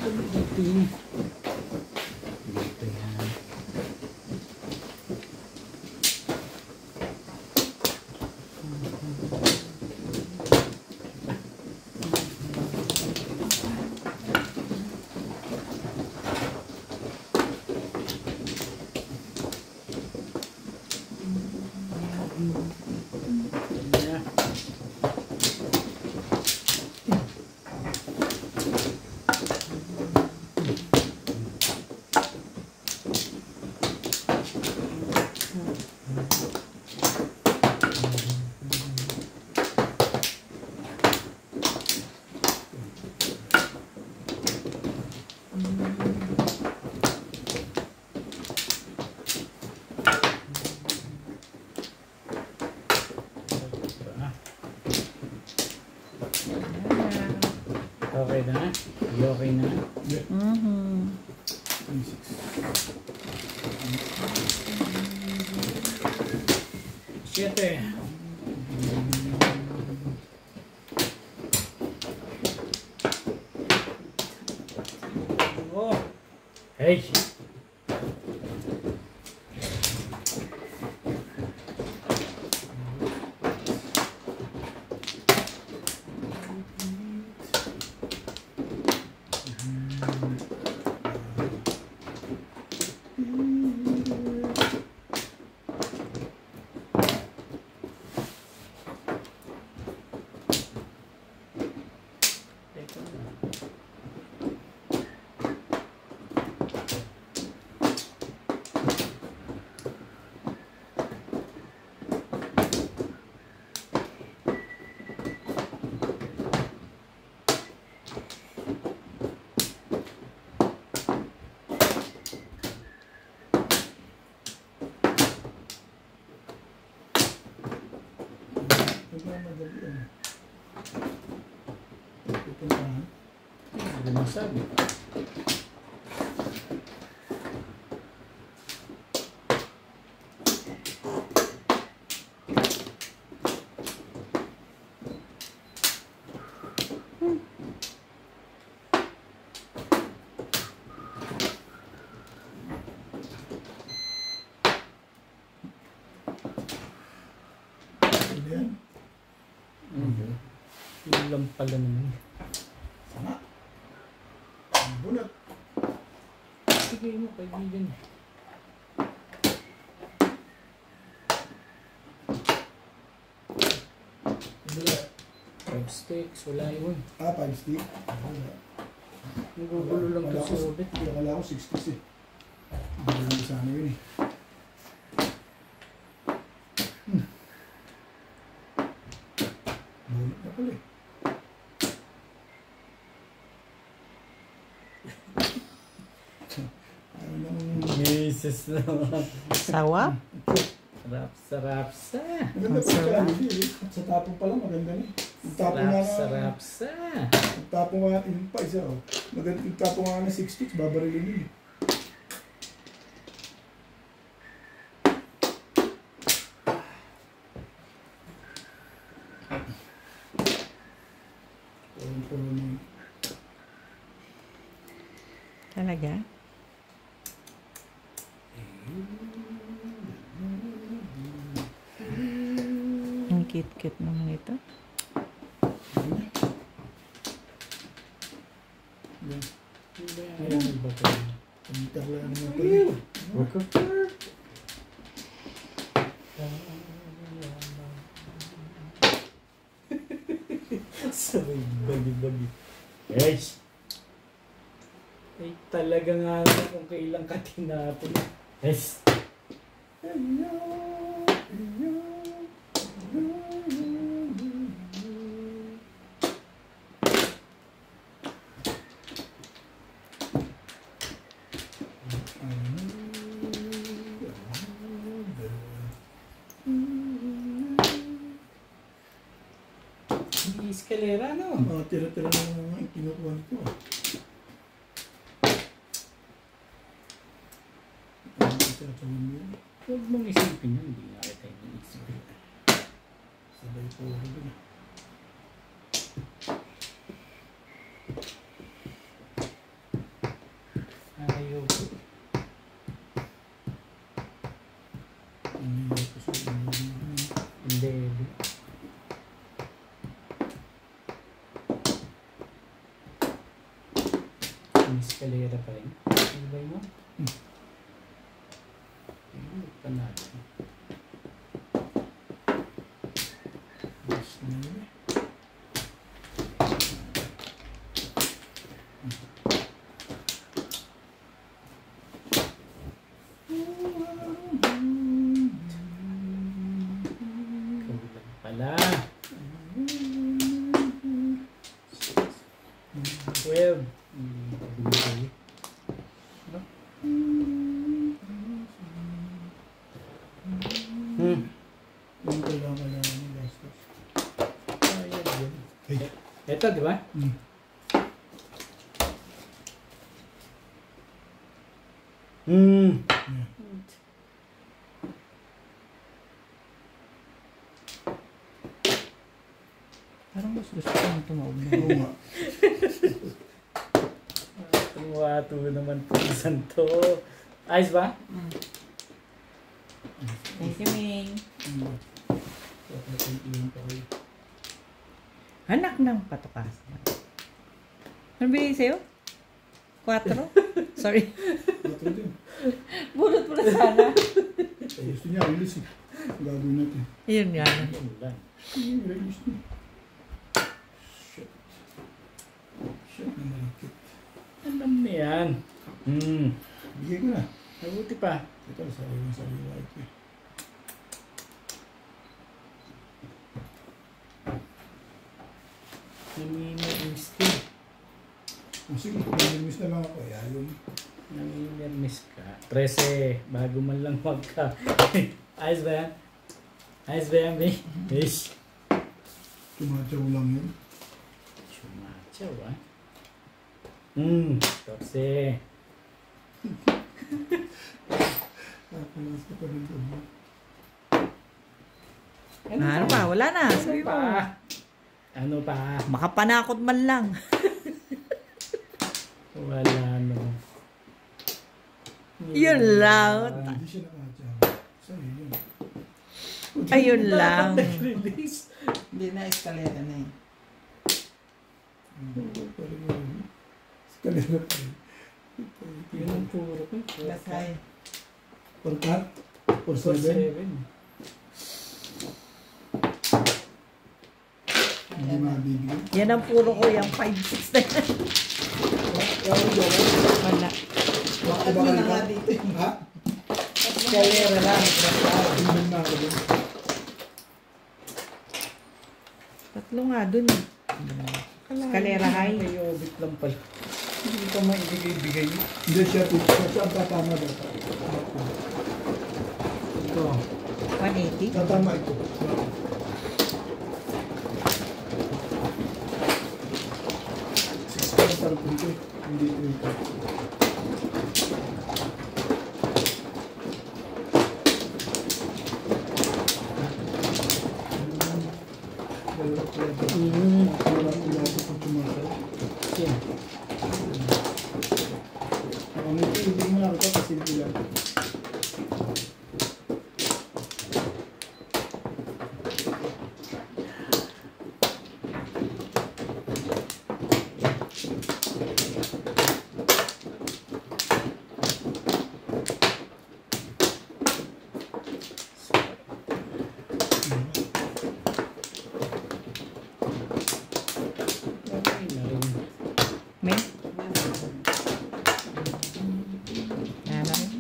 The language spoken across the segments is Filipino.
Dito yan. Okay na? Okay na? Siete. Oh. Hey. Hindi masabi. Ilang pala naman. Sama. Bunot. Sige mo, kaibigan. Wala. 5 sticks, wala yun. 5 stick. Nagugulo lang to si Robert. Wala ako 6 sticks eh. Hindi sana yun eh. Bunot na pala eh. Jesus naman. Sawa? Sarap sa. Maganda pa siya. Sa tapong pa lang maganda na. Sarap sa. Yung tapong nga, yung pa isa oh. Maganda yung tapong nga na 6 sticks, babarilin yun eh. Puro na yun. Talaga? Ang cute-cute naman ito. Yan. Ayan, baka. Pamitar lang naman pala yun. Baka. Sorry, bagi-bagi. Yes! Ay, talaga nga na kung kailang ka tinapon. Yes! Escalera, no? Tira-tira na mga kinukuha nito. Huwag mong isipin yun. Hindi nga kita yung isipin. Sabay po ako dun. Escalera pa rin. Ano ba mo? Panalo. Mas na yun eh. Kulang pala. 12. Yung kailangan ng gastos. Ay. Ito, di ba? Parang mas gusto ko nang tumawag na. Oo nga. Tumato naman po isang to. Ayos ba? Thank you, Ming. Iyon pa kayo. Anak ng patakas. Ano binigay sa'yo? 4? Sorry. Patro din. Bulot mo na sana. Ay, gusto niya, release eh. Gagawin natin. Yun nga. Yun lang. Release niya. Shit. Shit na malakit. Alam na yan. Bigay ko na. Mabuti pa. Ito, sarili ito eh. Namimiss ko. Sige, nag-miss na lang ako. Ayaw mo. Namimiss ka. 13. Bago man lang magka. Ayos ba yan? Ayos ba yan, May? Yes. Tumatsaw lang yun. Chumachaw, ah. 14. Nakalas ka pa rin doon. Ano pa? Wala na. Sabi mo. Ano pa? Makapanakot man lang. Wala naman. Yun lang. Hindi siya nakatsaw. Sa'yo yun. Ayun lang. Nag-release. Hindi na eskalera na eh. Eskalera pa rin. Yun ang puro ko. Lasay. For cut? For 7? 7. Hindi mabibigyan. Yan ang puro ko. Yung 5-6 na yan. Wala. Bakit At ba mo na kayo? nga dito eh. Ha? Eskalera lang. Hindi na ako doon. 3 nga dun. Escalera high. May obit lang pala. Hindi pa maibigay-bigay. Hindi siya ang tatama dapat. Ito. 180. Tatama ito. Sarap dito eh. Hindi ito. Yan. Hindi mo lang ito kasi bilang. Okay na rin. May? Yan na rin.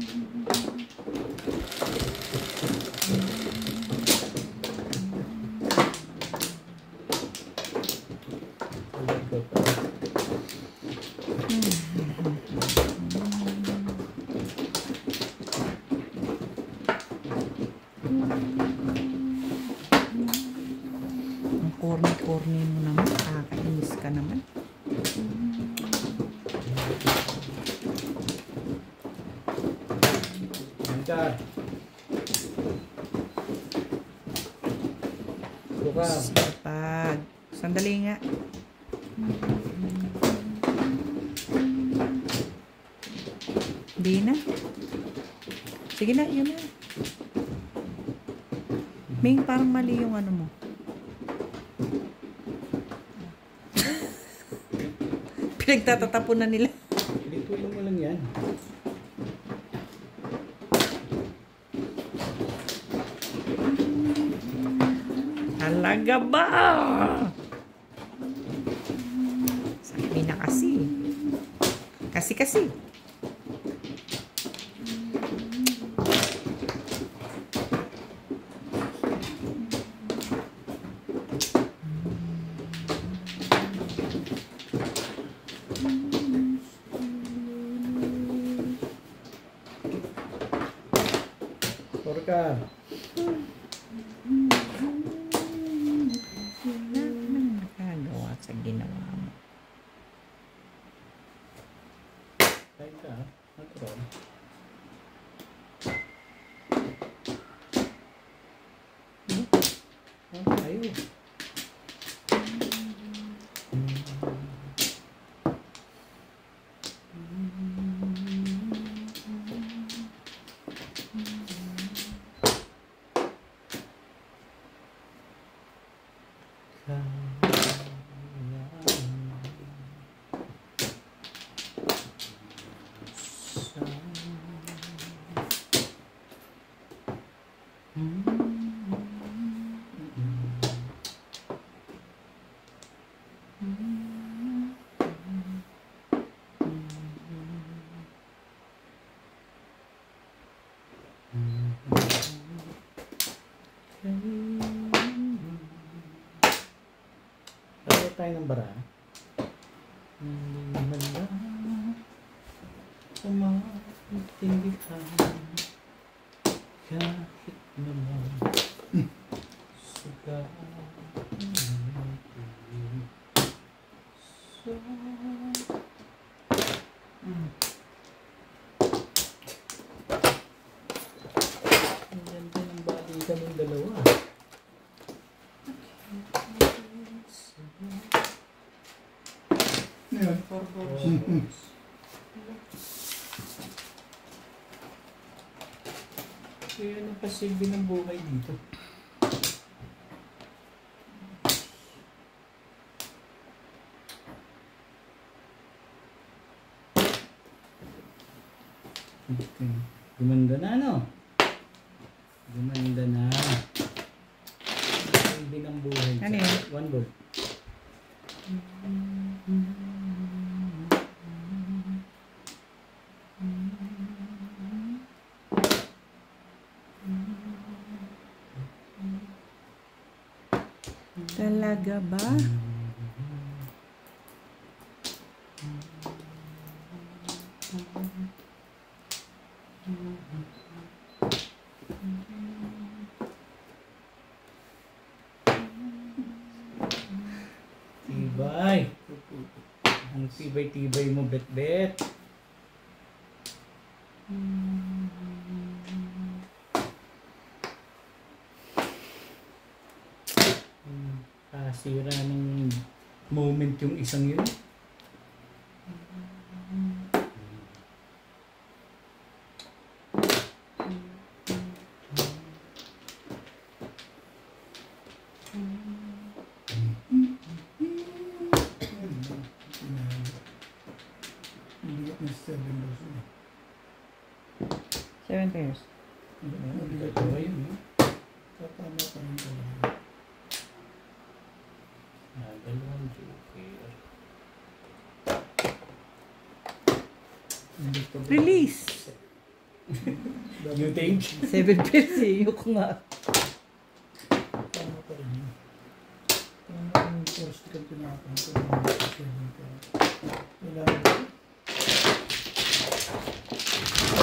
Ang corny-corny mo naman. Nakakainis ka naman. Angkar. Buka. Sipag. Sandali nga. Hindi na. Sige na, yun na. Ming, parang mali yung ano mo. Pinagtatatapunan nila. Hindi Putulin mo lang yan. Talaga ba? Sabi na kasi. Kasi. Porka. Nakagawa sa ginawa mo. Kain ka, natural. Ayaw. Lagay tayo ng bara. Hindi naman lang umaintindihan kahit naman sugat ang ganda ng bali kaming dalawa. Yan. Kaya napasilbi ng buhay dito. Gumanda na, no? Gumanda na. Silbi ng buhay. Ano yun? One ball. Talaga ba? Tibay. Ang tibay-tibay mo, bet-bet. Kasira ng moment yung isang yun. Bigat na 7 balls yun. 7 pairs. Bigat Ito na yun. yun. Tatama pa rin talaga. Dalawang joker. Release! You think? 7 pairs eh. Yung nga. Tama pa rin yun. Tama yung first ka pinapunta. Wala.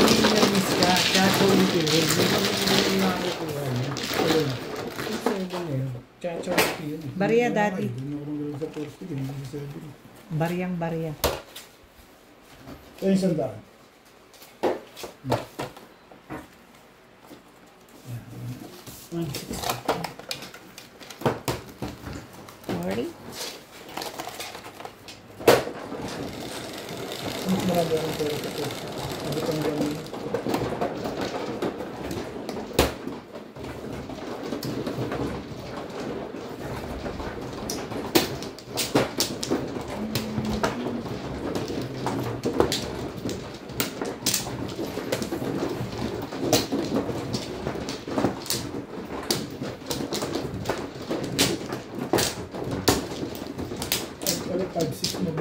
Hindi na miss ka. Chacho ulit yun. Hindi na nakukuha niya. Ayun. Yung seven eh. Chacho ulit yun. Barya dati. Hindi ako magaling sa first ka. Hindi sa 7. Baryang barya. Ito yung sandaan. Sorry? Mas marami akong pera sa first. Sabi ko ang gano'n.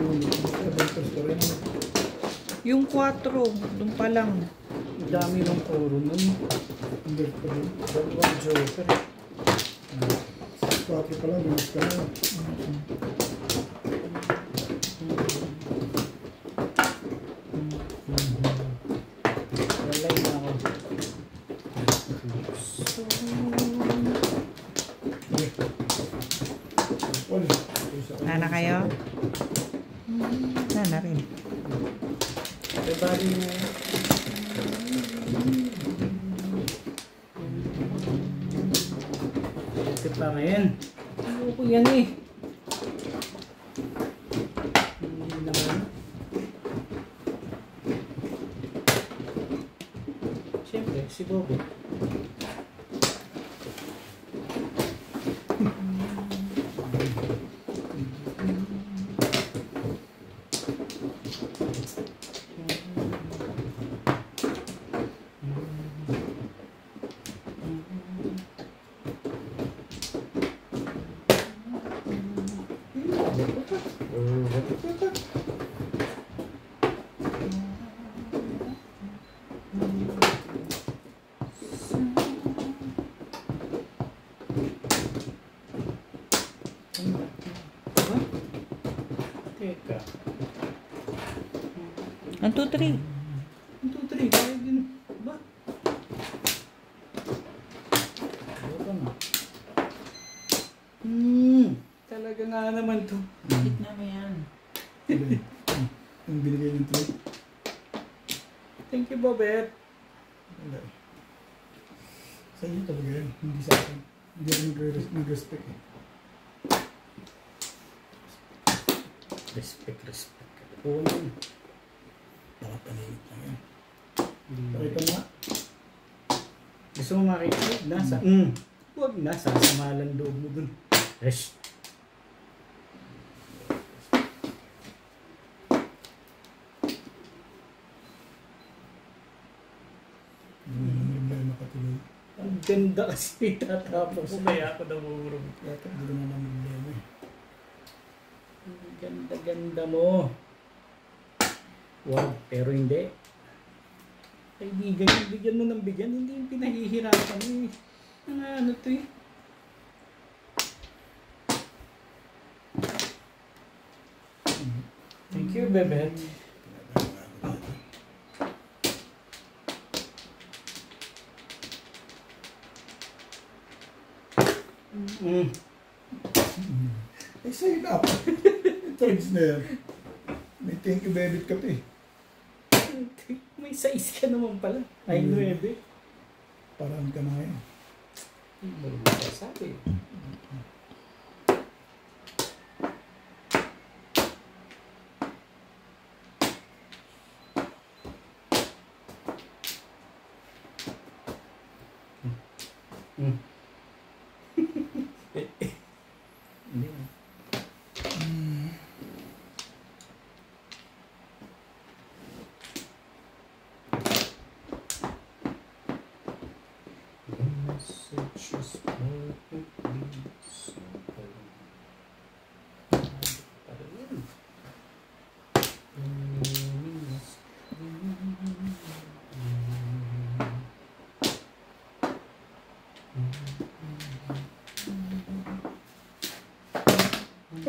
Adventures pa rin. Yung 4, doon pa lang. Ang dami ng puro nun. Invert pa rin. Dalawang joker. 4 pa lang, bilis ka na. Walay na ako. Wala. Nana kayo? Nana rin. Eh, bali mo. Ito pa ngayon. Ayoko yan eh. Hindi naman. Siyempre, si Bobo. Teka. 1, 2, 3. 1, 2, 3. Kaya din. Ba? Ano nga? Talaga nga naman to. Gitna mo yan. Yung binigay ng trade. Thank you, Bobet. Wala. Sa iyo talaga yan, hindi sa akin. Hindi ako nag-respect eh. Respect. Oo naman. Nakapaningit lang yan. Hindi. Pakita mo nga. Gusto mo makita? Nasa. Huwag na. Sasamalan loob mo dun. Rest. Hindi naman yung makatuloy. Ang ganda kasi tatapos ko. Kaya ako namurong. Yata, hindi naman ang problema eh. Ang ganda-ganda mo. Wow, pero hindi. Kaibigan, bigyan mo ng bigyan. Hindi yung pinahihirapan mo eh. Ano to eh. Thank you, Bebet. Eh, sa'yo na ako. Trades na yan. May thank you, baby, ka pa eh. May size ka naman pala. Ay, 9. Parang ka na ngayon. Hindi mo sasabi.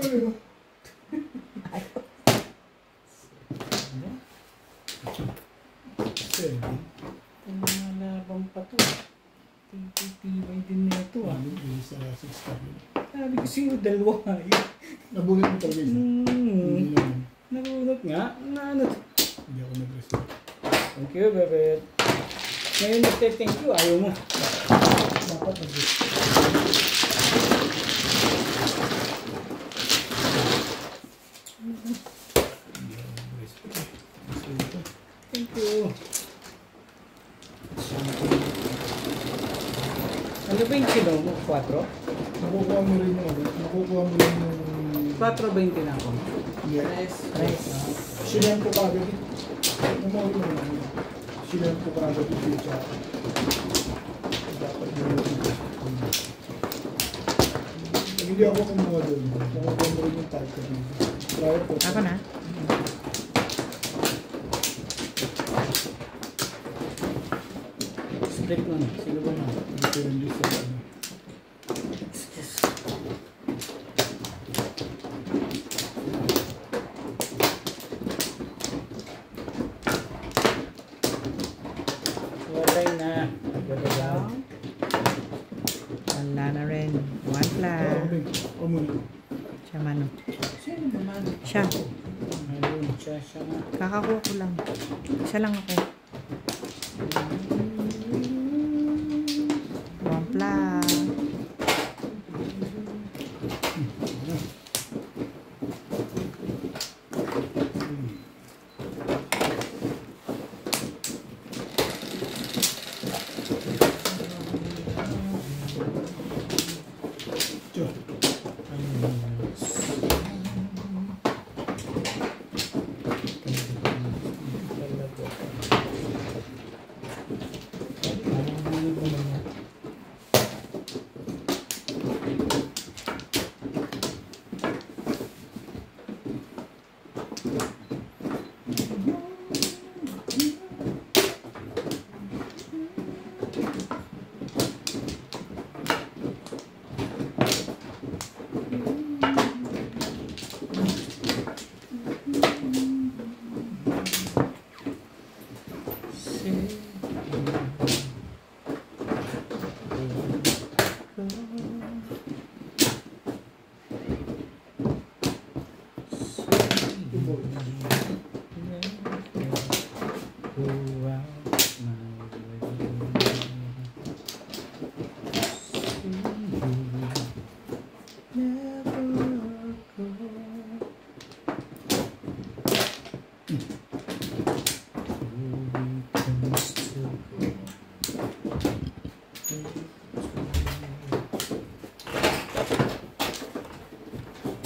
Ano? Seven. Malabang pa to. Tibay din na ito ah. Ano yung sa 6 kami? Sabi ko sa'yo, dalawa yun. Nabunit mo talaga isa. Hindi naman. Narunot nga. Ano? Hindi ako nag-respect. Thank you, Bebet. Ngayon nagte-thank you, ayaw mo. Dapat nag-respect. Hindi ako nag-respect. Gusto ito. Thank you. Ano ba yung kilo mo? 4? Nakukuha mo rin yung ano. Nakukuha mo rin yung... 4.20 na ako. Yes. Tres. Silen ko kagad ito. Umuwi mo naman yun. Silen ko kagad ito sa... Dapat mo rin ito. Lagyan Hindi ako kumuha doon. Nakuha mo rin yung type ko dito. Try ko. Ako na. Split na. Sino ba na? Dito rin dito sa ano. Walay na. Nagdadalaw. Wala na rin. One plus. Ako muna. Siya mano. Sino naman? Siya. Ayun, siya nga. Kakakuha ko lang. Siya lang ako. One plus. Tiyo.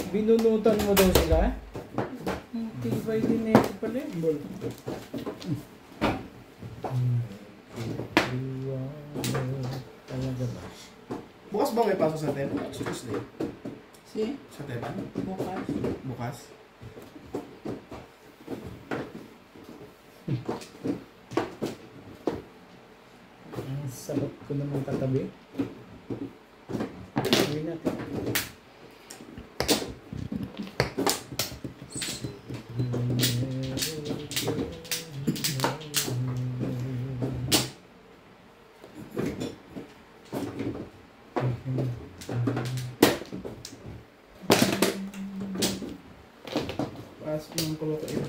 Binunutan mo daw sila? Tibay din ito pala eh. Bol. Talaga ba? Bukas ba may pasok sa Tepan? Tuesday. Si? Sa Tepan? Bukas. Bukas? Ang sarap ko naman katabi. Gawin natin. Pasok ng kulo kayo.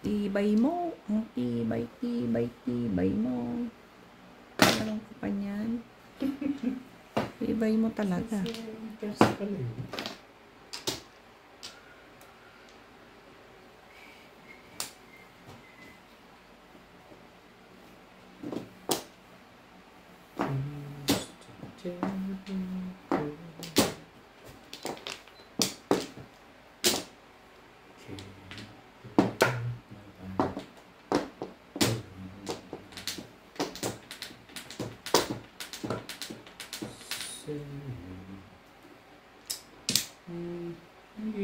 Tibay mo. Ang tibay, tibay, tibay mo. Anong ka pa niyan? Tibay mo talaga. Kasi pala eh.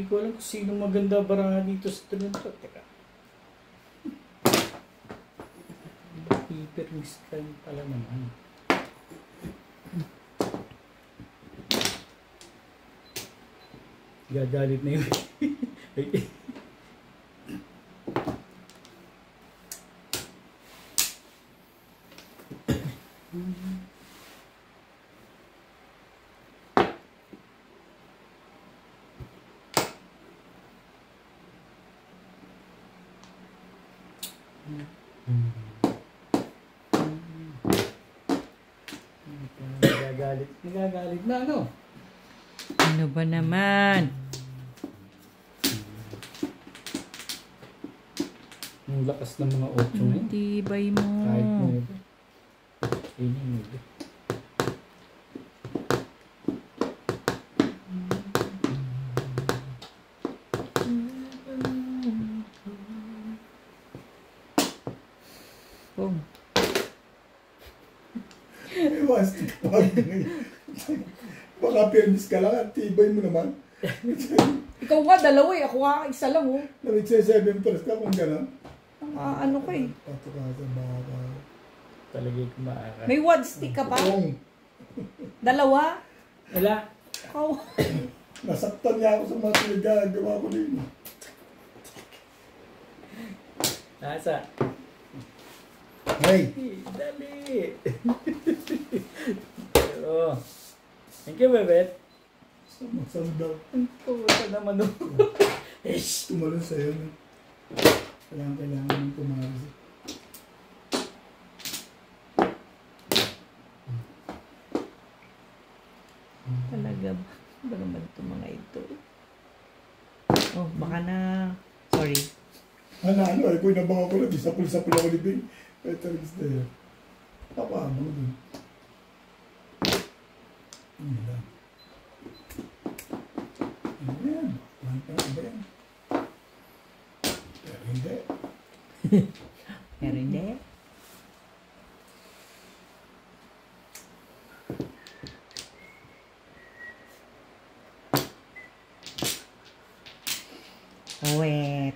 ko alam kung sino maganda baranga dito sa Toronto. Teka. Hyper miscam pala naman. Gagalit na yun. Nagagalit na ano? Ano ba naman? Ang lakas ng mga 8 ngayon. Tibay mo. Kahit mo ito. Ini mo ito. Boom. Ewas, tikapag ngayon. Baka permis ka lang at tibay mo naman. Ikaw nga, dalawa eh. Ako nga, isa lang oh. Nag-7 press ka kung gano'n. Ano ko eh. Patukasan baka. Talagay ko maara. May wad stick ka pa? Kung Dalawa? Wala. Ikaw. nasaktan niya ako sa mga pinagagawa ko din. Nasa. Hey! Dali. Oh. Thank you, Bebet. Magsandaw. Ang puta naman oh. Ish. Tumalon sa'yo. No? Kailangan ng tumalis. Talaga ba? Ba naman itong mga ito? Oh, baka na... Sorry. Ano, ay po inabang ako na. Sapul-sapul ako ni Bing. Kaya talagang na yun. Papaano mo dun? Ano lang. Ano yan? Ano ba yan? Pero hindi. Pero hindi.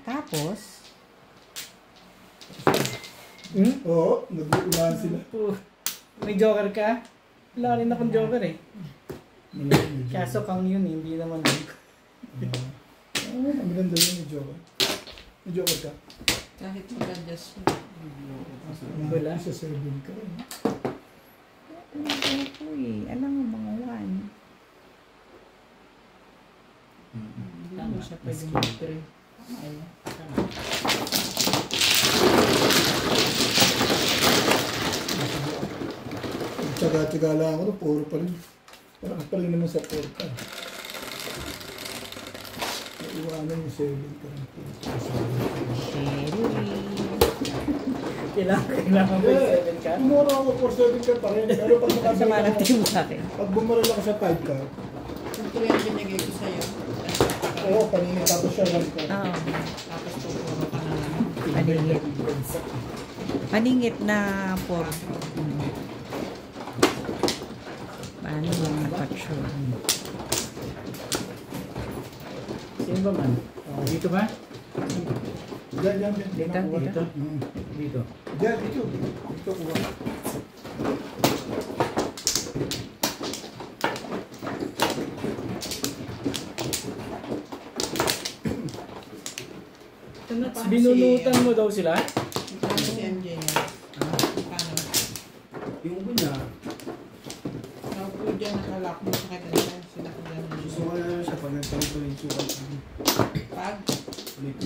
Tapos, Oo, nag-uunahan sila. May joker ka? Wala rin akong joker eh. Medyo. Kaso kang yun, hindi naman din. Ang ganda yun, medyo ka. Medyo ka. Kahit maganda siya. Wala. Isa 7 ka. ano po eh. Alam mo mga one. Hindi mo siya pwede mag-3. Ayun. Tsaga-tsaga lang ako, puro pa rin. Parang pa rin naman sa 4 ka. Iwanan yung 7 ka. Sherry. Kailangan ba yung 7 ka? Tumura ako for 7 ka pa rin. Pero pag Sama nakabili ng ako, team sa akin. pag bumaril ako sa 5 ka, Ito yung binigay ko sa'yo. oo, kanina tapos siya 1 ka. Oo. Tapos tuturo ka na lang. Paningit. Paningit na 4. Paano mga kapatsyur? Sino ba man? Oh, dito ba? Diyan. Dito? Dito. Diyan, dito. Dito kuha. Binunutan mo daw sila? Paano si MJ yan? Paano? Yung ubo niya, Naupo dyan, nakalak mo sa kanya. Sila ko dyan. gusto ko na siya pag nagkaroon yung sukat. Pag, Ulit.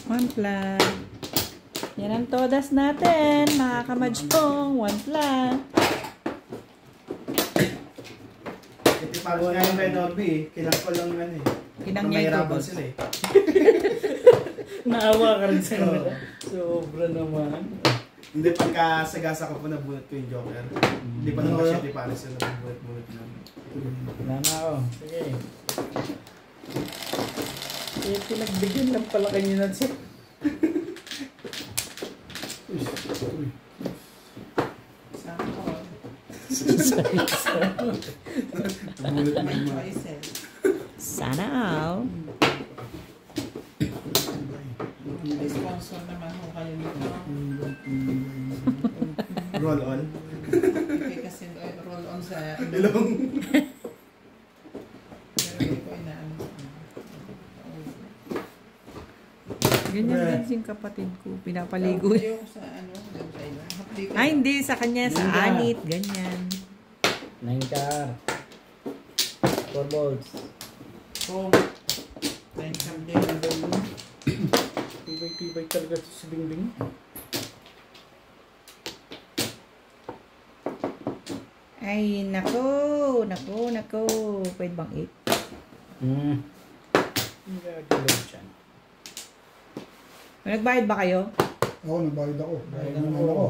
One plant. Yan ang todas natin, mga kamadjpong. One plant. Ito parang nga yung Red Orby eh. Kailangan ko lang yan eh. Kinang niya Mahirapan ito. sila eh. Naawa ka rin sa Oo. kanila. Sobra naman. Hindi pagka sagasa ko po nabunot ko yung Joker. Hindi pa naman siya, di pa rin sila nabunot-bunot namin. Wala na ako. Sige. Eh, pinagbigyan lang pala kanyo na siya. sana ko. Nabunot na May yung mga. choices. Sana all. May sponsor naman ho kayo dito. Roll on. Hindi kasi roll on sa Ilong. pero hindi ko inaano. Ganyan din yung kapatid ko. Pinapaligo. Ayoko sa ano, doon sa ilo. Hapdi ka. Ay, hindi. Sa kanya, sa Linda. anit. Ganyan. 9 car. 4 bolts. Kung 9 something. Tibay-tibay talaga si Bingbing. Ay, nako. Pwede bang 8? Hindi gagalaw dyan. Nagbayad ba kayo? Ako, nagbayad ako. Bayad Bayad naman ako. ako.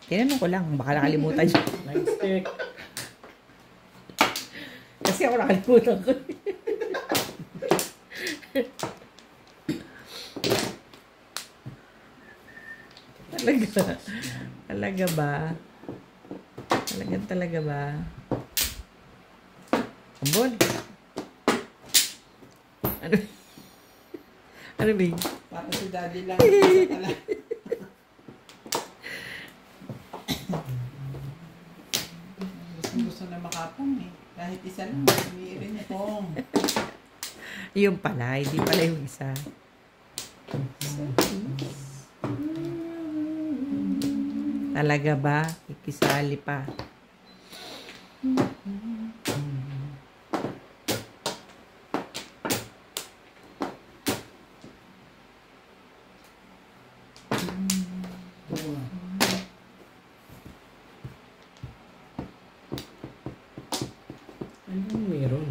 Tinanong ko lang. Baka nakalimutan nyo. 9 stick. Kasi ako nakalimutan ko. Talaga ba? Talaga ba? Ambon? Ano? Ano ba? Para si daddy lang. Isa pala. Gusto na makapong eh. Kahit isa lang, umiirin niya pong. Yung pala, hindi pala yung isa. Talaga ba? Ikisali pa. Oo nga. Anong meron?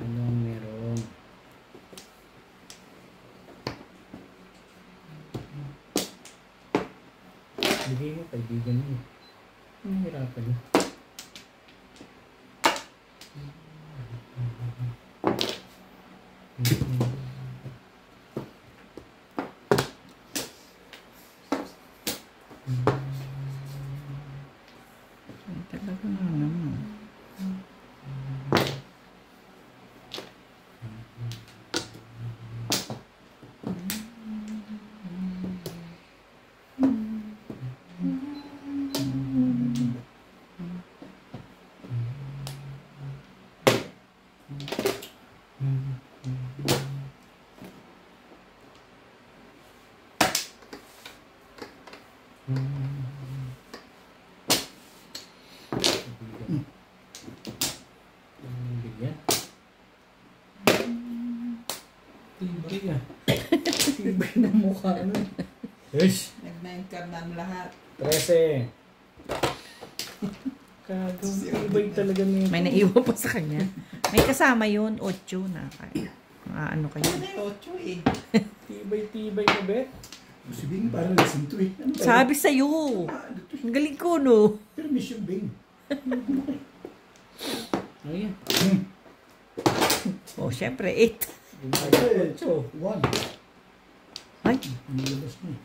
Anong meron? Bigay mo, kaibigan mo. Ang hirapan mo. Talaga naman. Bigyan. Tibay ah. Tibay ng mukha nun. Yes. Nag-9 card na ang lahat. 13. Kagong tibay talaga nito. May naiwan pa sa kanya. May kasama yun, 8 na. Kaya, ano kayo? Ano yung 8 eh? Tibay-tibay na be. Si Bing parang lasing to eh. Ano ba? Sabi sa'yo. Ang galing ko, no? Pero miss yung Bing. Ano yan? Oh, syempre, 8. Gumagawin ko. 1. Ay, Nilabas na eh.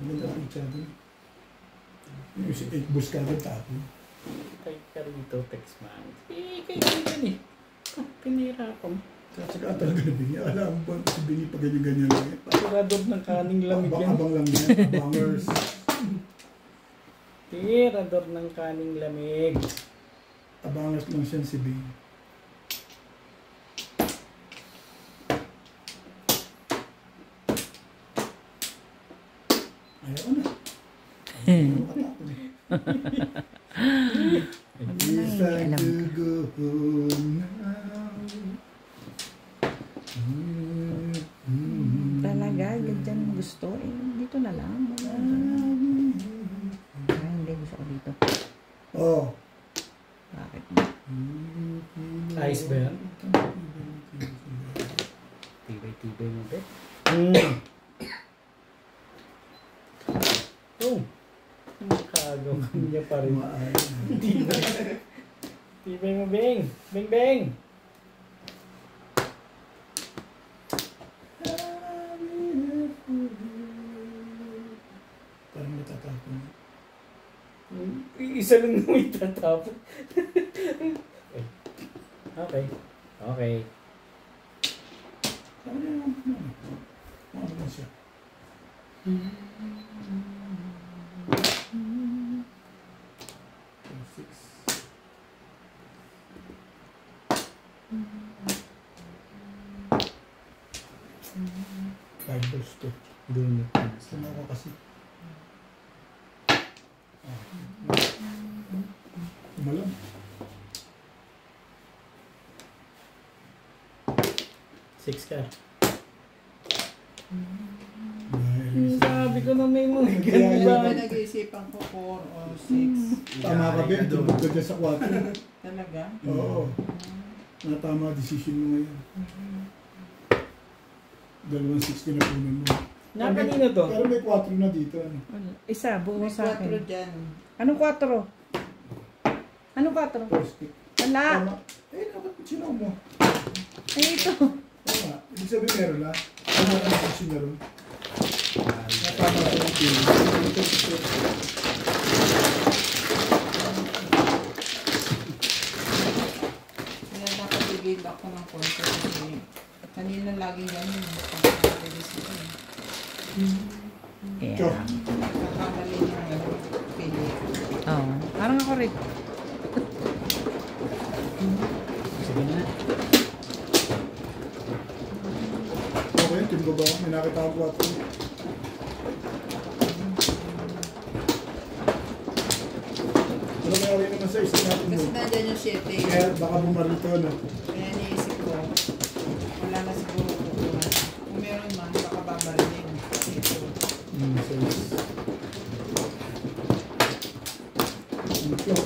Maganda ang itsado. Yung si 8 bus ka agad tapon. Kay Carlito, text man. Kaibigan eh. Pinahirapan. Saka talaga na Bing. Alam mo ba si Bing pag ganyan-ganyan lang eh. Pasurador ng kaning lamig yan. Abang lang yan. Abangers. Tirador ng kaning lamig. Abangers lang siya si Bing. Ayaw na. Matapon eh. If I alam could go home now. talaga, ganyan gusto. Eh, dito na lang. Ay, hindi, gusto ko dito. Oh. Bakit? Ice ba yan? Tibay-tibay mo be. Oh. Nakagawa niya pa rin. Tibay. Tibay mo, Bing. Bing, Bing. Parang natatapon. Isa lang na may tatapon. Okay. Okay. Sabi niya ano na siya. Six. Five balls to. Doon yun. Sama ko kasi. Malam. Six ka. Dahil Sabi ko na may mga Kaya Kaya ganun. ba nag-iisipan ko 4 o 6? tama ka, Ben. Tumog ka dyan sa 4. Talaga? Oo. Natama decision mo ngayon. 260 na punin mo. Na kanino to? Pero may 4 na dito. Ano? Isa, buo May sa 4 akin. dyan. Anong 4? Anong 4? First pick. Wala. Tama. Dapat sinaw mo. Ay, ito. Tama. Ibig sabihin meron na. Tama na decision na rin. Natama ko ng pin. Kaya dapat i-give back ko ng konti kasi kanina laging ganun. Pagkakalis ko eh. Yeah. Chok. Nakakamali ng pili. Oh, parang ako rin. Sige na. Okay, team ko ba? May nakita ako 4. Pero kaya rin naman sa isa natin Kasi mo. nandyan yung 7. Kaya baka bumaril to, no? Kaya niisip ko, wala na siguro kukuha. Kung meron man, baka babarilin. Ito. Says. Ito.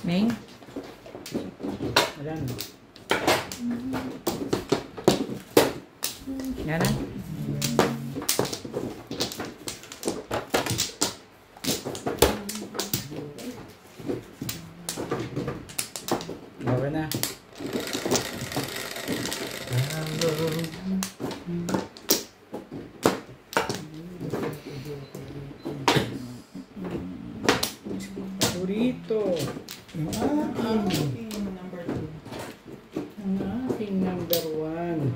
Ming? Wala na. Yan na. Okay na. Burrito. Yung aking. Number 2. Ang aking number 1.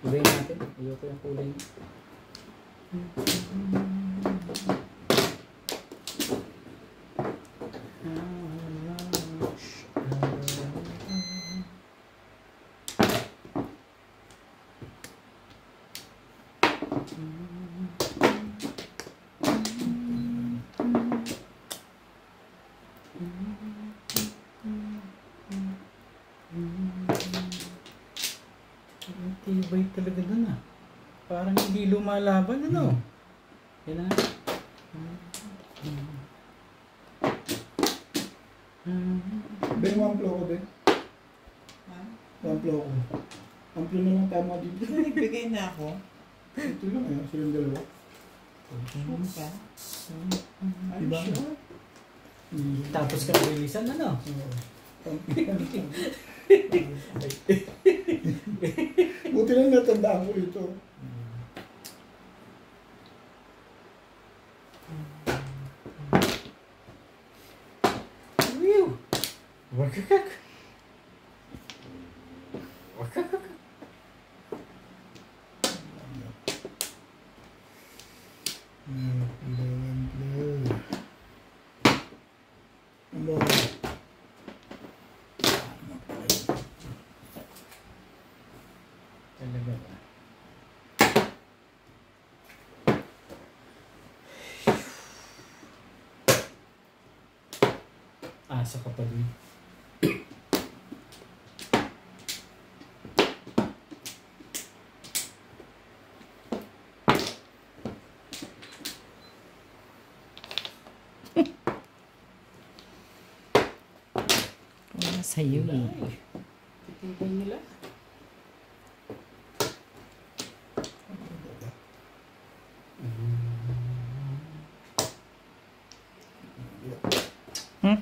Kulay natin. Ayoko yung kulay. Tibay talaga dun ah. Parang hindi lumalaban ano. Yan na. Ben, one flow ko, Ben. Ha? One flow ko. One flow na lang tama dito. Di ba nagbigay na ako? Ito lang eh, silang dalawa. Sure ka? Are you Diba? sure? Tapos ka releasean ano? Oo. Buti lang natandaan ko ito. Whew! Wakakak! Wakakak! Ano? Talaga ba? Asa ka pa din. sa'yo eh. Titibay nila. Hmm?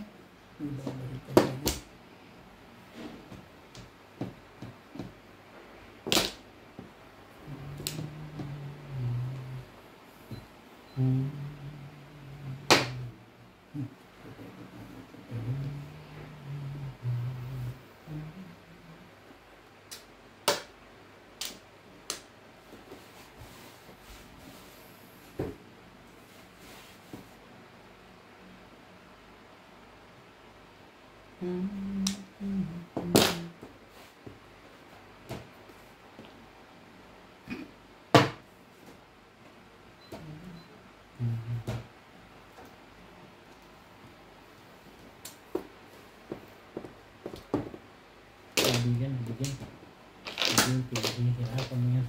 Bigyan. Hirapan mo yan.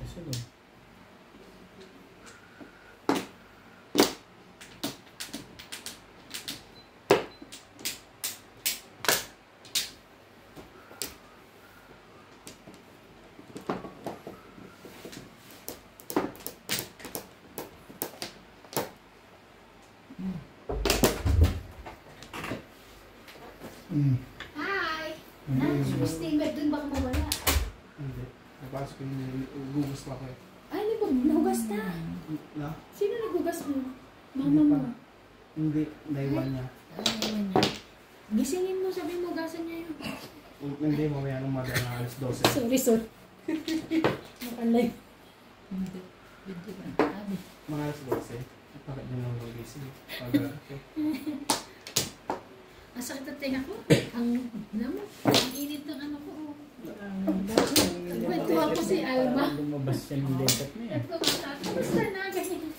Kasunod. Hi! Christine, ba't dun baka mawala? Hindi. Napasok yung gugus pa ko eh. Ay, nahugas na. Na? Sino nagugas mo? Mama mo. Hindi. Naiwan niya. Ay, ewan niya. Gisingin mo, sabi mo, gasan niya yun. Hindi, mamaya nung mada na alas 12. Sorry. Nakalay. Hindi. Hindi ba? Sabi. Mga alas 12. Bakit niya nang magising? Pag Ang sakit ang tenga ko. Ang init ng ano ko. Nagkwentuhan ko si Alma. Lumabas siya ng legat na yan. Ito, basta na, ganyan.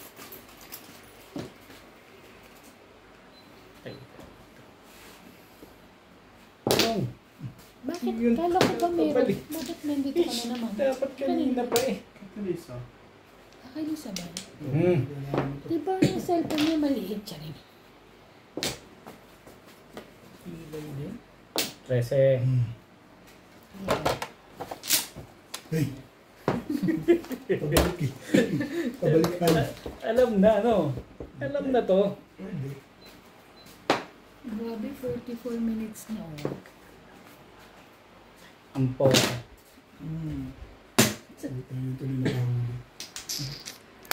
Oh, Bakit? Yun. Kala ko ba meron? Pabalik. Bakit nandito ka na naman? dapat kanina pa eh. Lisa. Akay Lisa ba? Diba yung cellphone niya maliit siya rin? Ibay din. 13. Hey! Pabalik eh. Pabalik ka. Alam na, ano? Alam na to. Pwede. Grabe, 44 minutes na. Ang po. Tuloy na lang.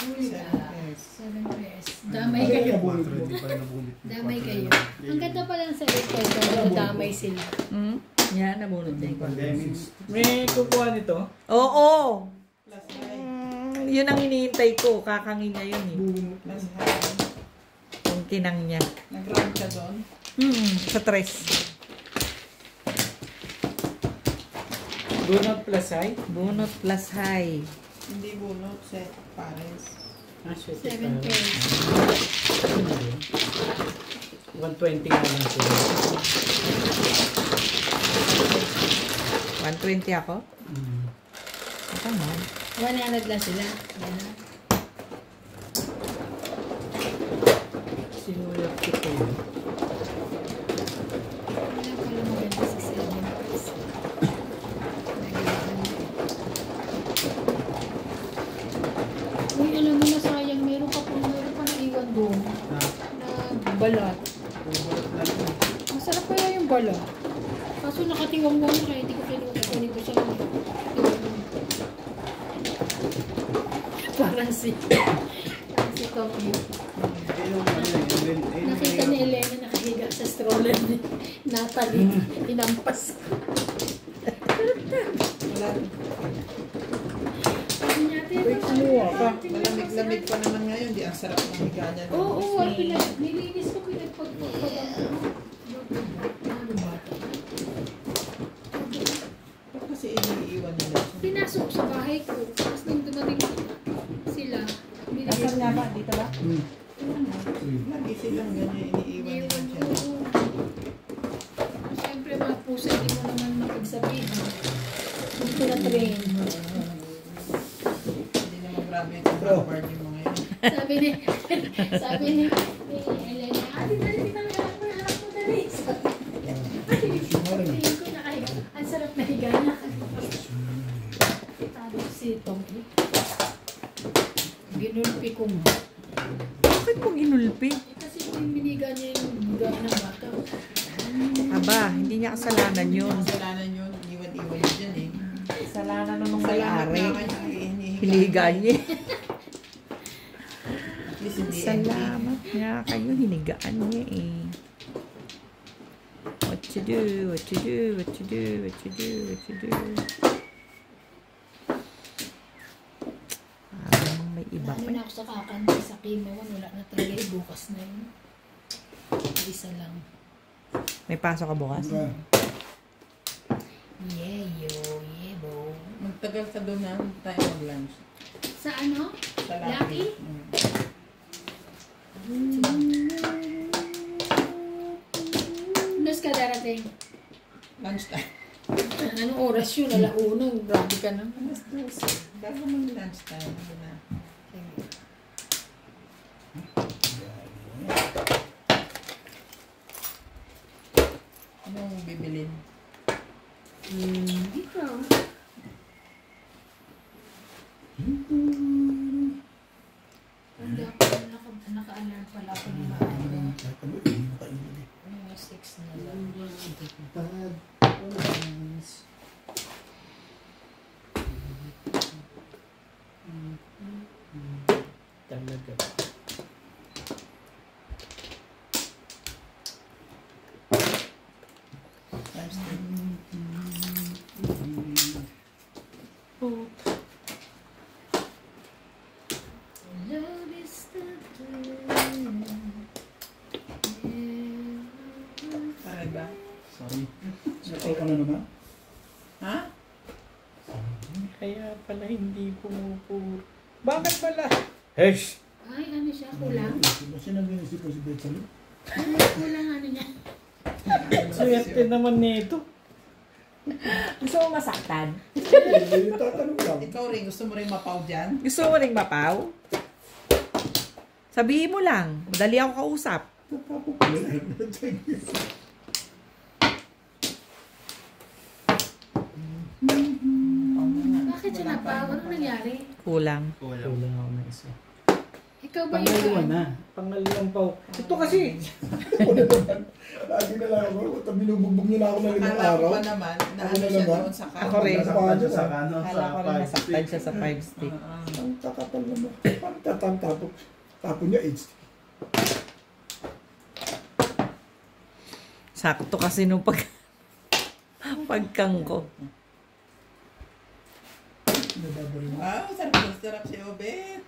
Uy, 7 pesos. Damay kayo. Hindi pa rin nabunit. Damay kayo. Ang ganda pa lang sa record na damay sila. Hmm? Yan, nabunod na yung Damage. May kukuha nito. Oo! Yun ang hinihintay ko. Kakangin niya yun eh. Yung kinang niya. Nag-round ka doon. Sa tres. Bunot plus high. Bunot plus high. Hindi bunot, set, pares. 7 pesos. 120 nga lang sila. 120 ako? Tama. 100 lang sila. Yan. Sinulat ko po yun. Wala pala maganda sa 7 pesos. Uy, alam mo na sayang. Meron pa naiwan doon. Na balat. Masarap kaya yung balat. Kaso nakatiwang mo na kaya hindi ko kinukunin ko siya. Parang si Coffee. Nakita ni Elena nakahiga sa stroller ni Natalie. Hinampas. Wala. Malamig pa naman ngayon, di ang sarap ng higa niya. Oo, nilinis ko pinagpagpagpag. Ano bata? Ba't kasi iniiwan nila? Pinasok sa bahay ko. Tapos nung dumating sila, Nasaan nga ba? Dito ba? Lagi silang ganyan, iniiwan nila iniwan siya. ko. Siyempre mga pusa, hindi mo naman makagsabihin. Hindi ko na-train. Hindi naman grabe ito ang party mo ngayon. Sabi ni Elena, ate, dali kita may harap mo dali. Tingin ko nakahiga. Ang sarap na higa na. Tapos si Tom, ginulpi ko mo. Bakit mo ginulpi? Kasi bininiga niya yung higa ng bata. Aba, hindi niya kasalanan yun. Kasalanan yun, iwan-iwan yun dyan eh. Kasalanan nung Salamat may-ari. na kayo, hinihiga. Hiliga niya. At least hindi Salamat nga kayo, hinigaan niya eh. What you do, what you do, what you do, what you do, what you do. May iba Lalo pa. na ako sa kakanta sa Kimawan, wala na talaga bukas na yun. Isa lang. May pasok ka bukas? Yeah, bo. Magtagal ka doon na tayo mag-lunch. Sa ano? Sa Lucky? Mas ka darating? Lunch time. Anong oras yun? Alauna, grabe ka na. Alas 12. Bago mag-lunch time. Ano na? Anong bibilin? Ikaw. Hindi ako naka-alarm pala ako ng maaga. Mga 6 na lang. Talaga. Lunch time. Love is the Para ba? Sorry. Sakal ka na naman? Ha? Kaya pala hindi pumupuro. Bakit pala? Hesh! Ay, ano siya? Kulang? Sinabi niya si Betsalo? Kulang ano niya? Swerte naman nito. Gusto mo masaktan? Tatanong lang. Ikaw rin, gusto mo rin mapaw dyan? Gusto mo ring mapaw? Sabihin mo lang. Madali ako kausap. Bakit siya napawa? Anong nangyari? Kulang. Kulang. Kulang ako ng isa. Ikaw ba Pangalawa yung na. Pangalawang pao. Ito kasi. Lagi na lang ako. Binubugbog niyo na ako ng limang Akala ko araw. pa naman, na Ako ano na siya naman. doon sa Ako rin. Nasaktan siya sa ano, Kala sa ko rin five nasaktan stick. siya sa 5 stick. Ang kakapal naman. Pagtatang tapon niya, AIDS. Sakto kasi nung pagkang ko. Nababarin mo. Wow, sarap si Obet.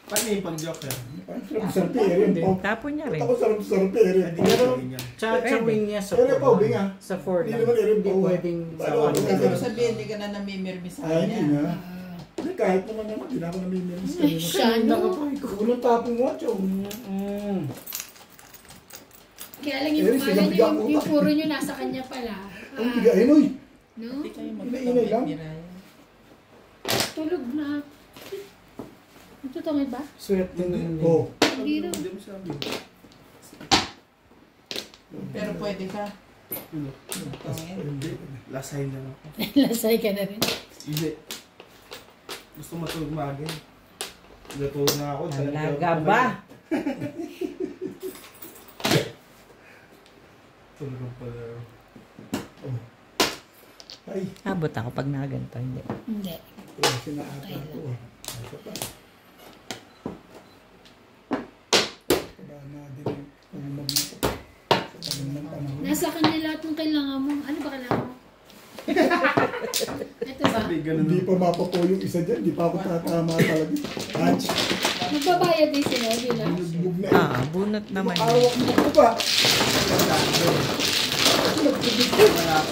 Paano yung pang-joker? Parang sarap-sarap eh. Rin po. Tapon niya rin. Ako sarap-sarap eh. Rin Hindi po. niya gawin yan. Chatsawin niya sa Pero pa, ubing ah. Sa 4 Hindi lang. naman i-rim Hindi po. pwedeng sa Paano, 1. ano Siguro kasi- sabihin, hindi ka na namimirmi sa Ay, hindi kanya. na. Hindi, kahit naman naman, hindi na ako namimilis. Siya, no? Unang tapong mo, Chong. Kaya lang yung Eh, pangalan sinabi niyo, ako. yung puro niyo nasa kanya pala. Ang bigayin, oy. No? Hindi kayo Inainay lang. magpapamit-miraya. Tulog na. Ito tangay ba? Swerte naman niya. Oh. Hindi na. Hindi mo sabi. Pero pwede ka. Ano? Hindi. Lasay lang ako. Lasay ka na rin. Hindi. Gusto matulog maagin. Natulog na ako. Talaga ba? Tulog ko pala. Ay, Abot ako pag nakaganto. Hindi. Hindi. sinaata ako. Ito pa. Kabana din. Pangulog na ito. Sa tagal ng panahon. Nasa kanya lahat ng kailangan mo. Ano ba kailangan mo? Ito ba? Sabi, ganun. Hindi pa mapapo yung isa dyan. Hindi pa ako tatama talaga. Lunch. Magbabayad din si Nodi na. Binugbog na Bunot naman. Makawak mo ko ba?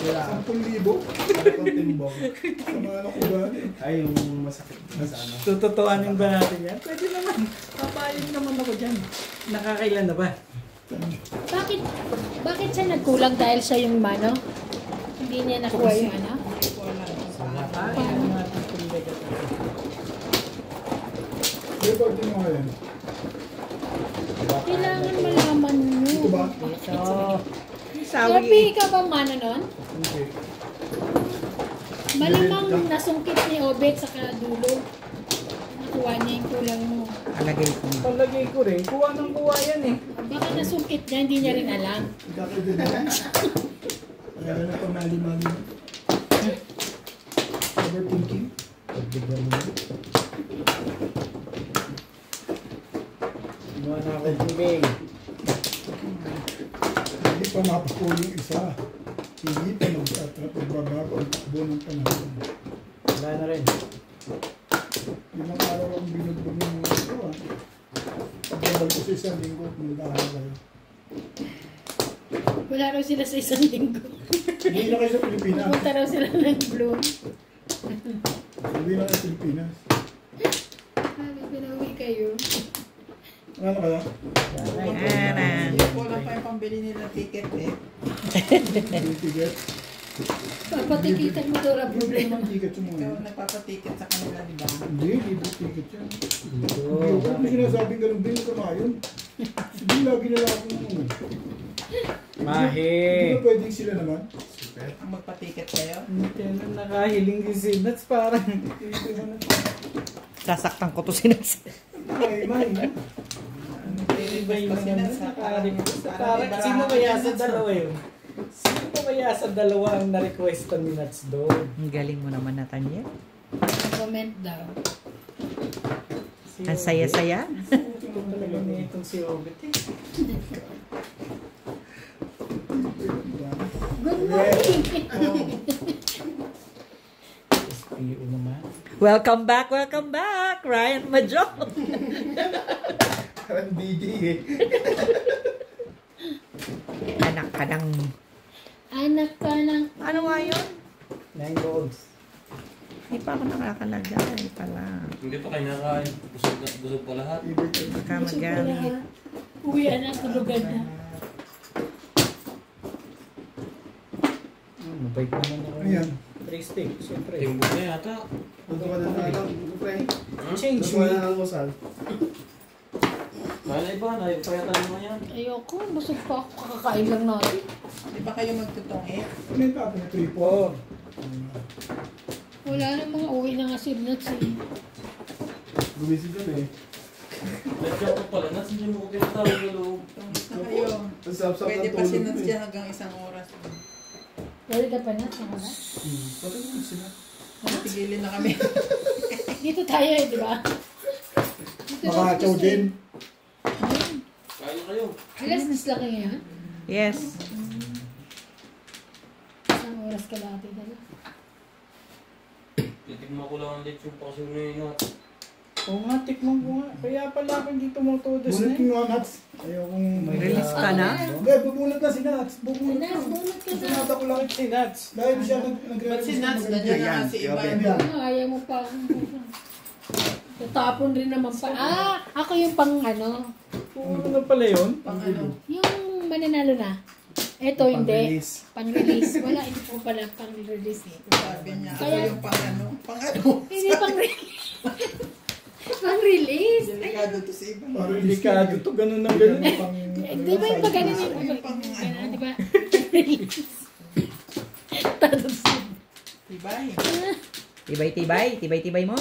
Wala. 10,000? Parang timbong. Sama na ko ba? Ay, yung masakit na sa ano. Tututuanin ba natin yan? Pwede naman. Papayag naman ako dyan. Nakakailan na ba? Bakit siya nagkulang dahil siya yung mano? Hindi niya nakuha yung ano? Nakakain ang ating kumbaga. Record din mo yan. Kailangan malaman Ito mo. ba? Grabe, ikaw ba mano nun? Hindi. Malamang nasungkit ni Obet sa dulo. Nakuha niya yung kulang mo. Alagay ko. Palagay ko rin, kuha ng kuha yan eh. Baka nasungkit niya, hindi niya rin alam. Ikakita na. Kaya na pa mali-mali. Overthinking. Pagbigyan mo. Inuha na ako tubig. Hindi pa mapapo yung isa. Hindi pa magbabago ang takbo ng panahon. Wala na rin. 5 araw ang binugbog ng mga ito. Pagbabal ko sa isang linggo, pumuntahan kayo. Wala raw sila sa isang linggo. Hindi na kayo sa Pilipinas. Punta raw sila ng Bloom. Hindi na kayo sa Pilipinas. Sabi, pinauwi kayo. Ano kaya? Kulang pa yung pambili nila ticket eh. Hindi ticket. Papatikitan mo daw ang Problema problema. ang ticket yung mga Ikaw yun. nagpapaticket sa kanila, di ba? Hindi, libre ticket yan. Dito. Hindi ako sinasabing ganun din ka ngayon. Sige, lagi na lang akong ano. Mahe. Hindi ba pwedeng sila naman? Ang magpaticket kayo. Hindi na nakahiling din si Nuts parang. Sasaktan ko to sinas. May. Iba yung mga naka-request. Parang sino kaya sa dalawa yun? Sino kaya sa dalawa ang na-requestan ni Nuts doon? Ang galing mo naman, Nathaniel. Comment daw. Si Ang saya-saya. Ito talaga niya itong si Obet eh. Good morning! SPO naman. Welcome back, Ryan Majo. Parang DJ eh. Anak ka ng... Anak ka ng... Ano nga yun? 9 golds. Hindi pa ako nakakalagay pala. Hindi pa kayo nakain. Busog pa lahat. Baka magalit. Uwi na, tulugan na. Mabait naman ako. Ayan. 3 stick, siyempre. Timbog na yata. Punto ka na lang, pre. Change Punto ka me. na lang, Mosal. Kaya na iba, nayupayatan naman yan. Ayoko, busog pa ako. Kakakain lang natin. Di ba kayo magtutungit? Ano yung tapos? 3-4. Wala na mga uwi na nga si Nuts eh. Gumising dun eh. Let's ko pala, nasa hindi mo ko tinatawag sa loob. Tungit na kayo. Ang sarap-sarap Pwede ng pa tulog sinuts eh. dyan hanggang 1 oras. Pwede ka pa na, saka na. Pati mo sila. Tigilin na kami. Dito tayo eh, di ba? Dito Makakachaw din. Kain na kayo. Alas nas laki ngayon. Yes. Isang oras ka dati dala. Titigman ko lang ang lechon pa kasi ngayon. Oo nga, tikman ko nga. Kaya pala ako hindi tumutodos na Bunot eh. yung mga nuts. Ayaw kong... Release ka na? Hindi, bubunot na si Nuts. Bubunot na. Bunot ka na. Sinata ko lang. Bakit si Nuts? Dahil siya Ba't si Nuts nandiyan na nga si Ivan? Yan. Ayaw mo pa. Tatapon rin naman pa. Ako yung pang ano. Ano pala yun? Pang ano? Yung mananalo na. Eto hindi. Pang-release. Pang-release. Wala, hindi po pala pang-release eh. Sabi niya, ako Kaya- yung pang ano? Pang ano? Hindi pang-release. Pang-release. Delikado to si Ivan. Delikado to, ganun ng ganun eh. Di ba yung pag ganun yung di ba? Pang-release. Tapos, Tibay. Tibay mo.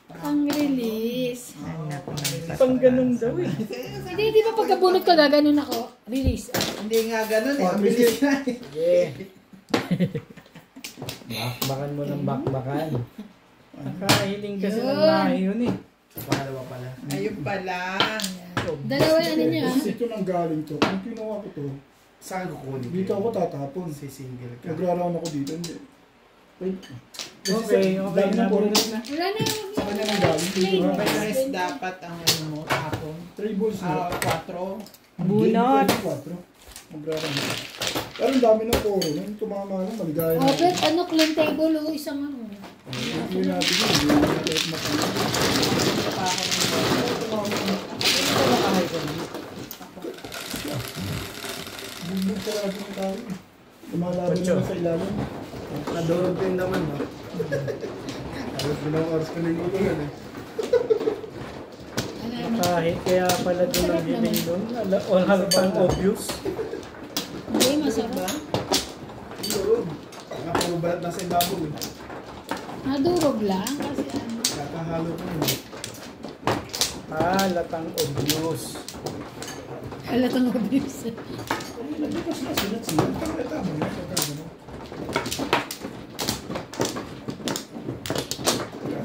pang-release. Anak ng Pang ganun daw eh. Hindi, di ba pagkabunot ko na ganun ako? Release. Hindi nga ganun eh. Oh, Ang bilis na eh. Sige. Bakbakan mo ng bakbakan. Nakahiling kasi ng lahi yun eh. Pangalawa pala. Ayun pala. Dalawa yung ano niya. Ito nang galing to. Kung kinuha ko to, Saan kukunin? dito ako tatapon. Si single ka. Nagra-round ako dito. Hindi. Wait. Okay, okay na. Bunot na. Wala na yung Sa kanya nang galing. Dito na. May rest dapat ang ano mo, tapon. 3 balls na. 4. Bunot. 4. Magrarami. Pero ang dami ng poro. Yung tumama lang, maligaya Oh, bet, ano, clean table o isang ano. Hindi natin yun. Hindi natin makamit. Pa ako ng Bumbog sa lahat ng tao. Lumalaban naman sa ilalim. Nadurog ko yung naman, no? Tapos bilang oras ko na yung utulan, eh. Ano, ano. Kahit kaya pala doon ang hiling doon. O halapang obvious. Hindi, masarap. Durog. Puro balat nasa ibabaw, eh. Nadurog lang kasi ano. Kakahalo ko yun, eh. Halatang obvious. Halatang obvious. Nagbukas na silat-silat. Tama na.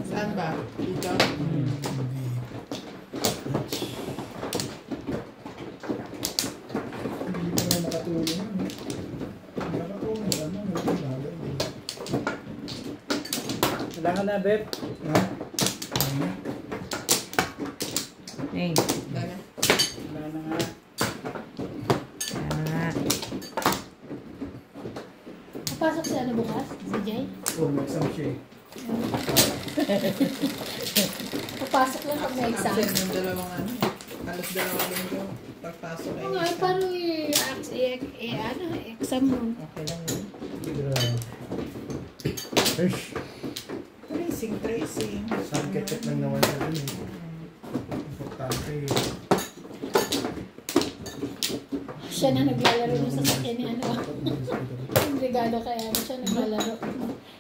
Saan ba? Dito? Hindi ko na nakatulong. Nakatulong ka na. Wala ka na, Beb. Ha? Eh, Dami. Wala na nga. Papasok si ano bukas? Si Jay? Oh, may exam siya, eh. Papasok lang pag may exam. Absent yung dalawang ano. Halos dalawang linggo. Pagpasok ay Oo nga, paano ano, exam mo? Okay lang yun. Tracing. Subject lang naman sa dun, eh. Importante, eh. Siya na naglalaro ng sasakyan ni ano. Yung regalo kaya ano siya naglalaro.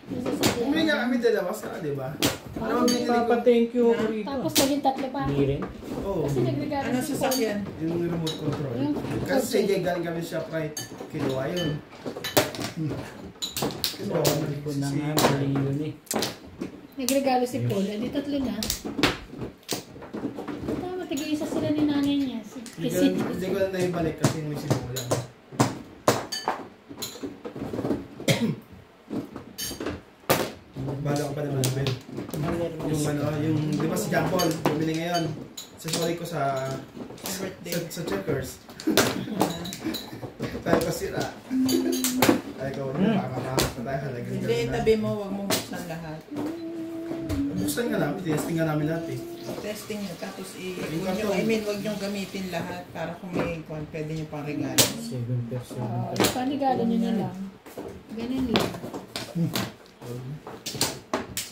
Yung sasakyan. May nga kami dalawas ka, di ba? Ano ang binili ko? Papa, thank you, Rico. Tapos naging tatlo pa. Hindi rin. Oo. Kasi nagregalo Ano si sasakyan? Yung remote control. Yung Kasi sa kotse. Jay galing kami sa Pride. Kinuha yun. Kinuha kami Sabi ko na nga, mali yun eh. Nagregalo si Paul. Hindi tatlo na. Tama, tig-isa sila ni nanay niya. Hindi ko na naibalik kasi may simulan. Bala ko pa naman, Ben. Yung ano, yung, di ba si John Paul, bumili ngayon. Sasori ko sa Birthday. sa checkers. Tayo pa sira. Ay, ikaw rin, makakamakas pa tayo. Halagang Hindi, itabi mo, wag mo buksan lahat. Buksan nga namin, testing nga namin lahat, eh. Testing nyo, tapos wag nyo gamitin lahat para kung may pwede nyo pang regalo. 7%. Oo, panigalo niyo na lang. Ganun lang.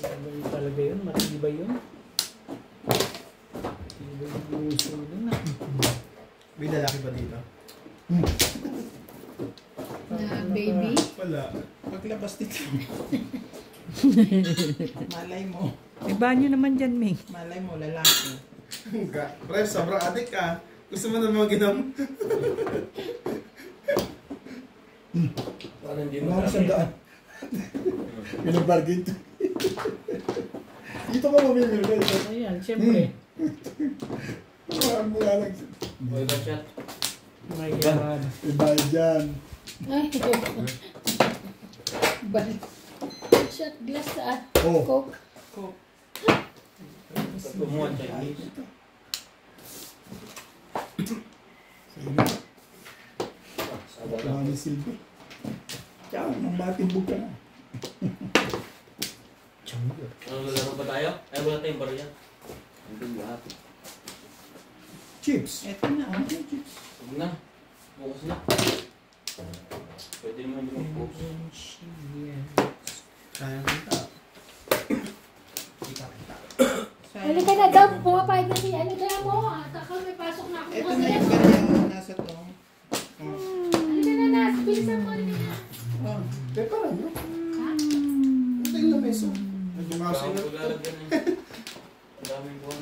Sabay talaga yun, matibay yun. Matibay yung uso nun ah. May lalaki ba dito? Na baby. Wala. Paglabas dito. Malay mo. may banyo naman dyan, Ming. Malay mo, lalaki. Pre, sobrang adik ka. Gusto mo na mag-inom? Parang hindi mo Mga sandaan. Pinag-bargain to. Dito ka mamimili. Ayan, siyempre. Mula lang. Okay ba siya? May God. Ibayad dyan. Ay, balik. Shot glass sa Oh. Coke. Coke. Pag kumuha Chinese. Wala ni Silvi. Tsaka, nang matimbog ka na. Ano, lalaro ba tayo? Ay, wala tayong barya. Andun lahat. Chips. Eto na. Huwag na. Bukas na. Pwede naman yung mag-post. Kaya kita. Ano ka na daw? Pumapayag na siya. Ano kaya mo? Kakal may pasok na ako. Eto Kasi na yung barya yung nasa to. ano ka na na? Bilisan mo. Ano ka na? Oh. Teka lang, bro. Ha? Ito yung lameso. Nagbumakas Baka na. paglalagyan na. Ang daming buwan.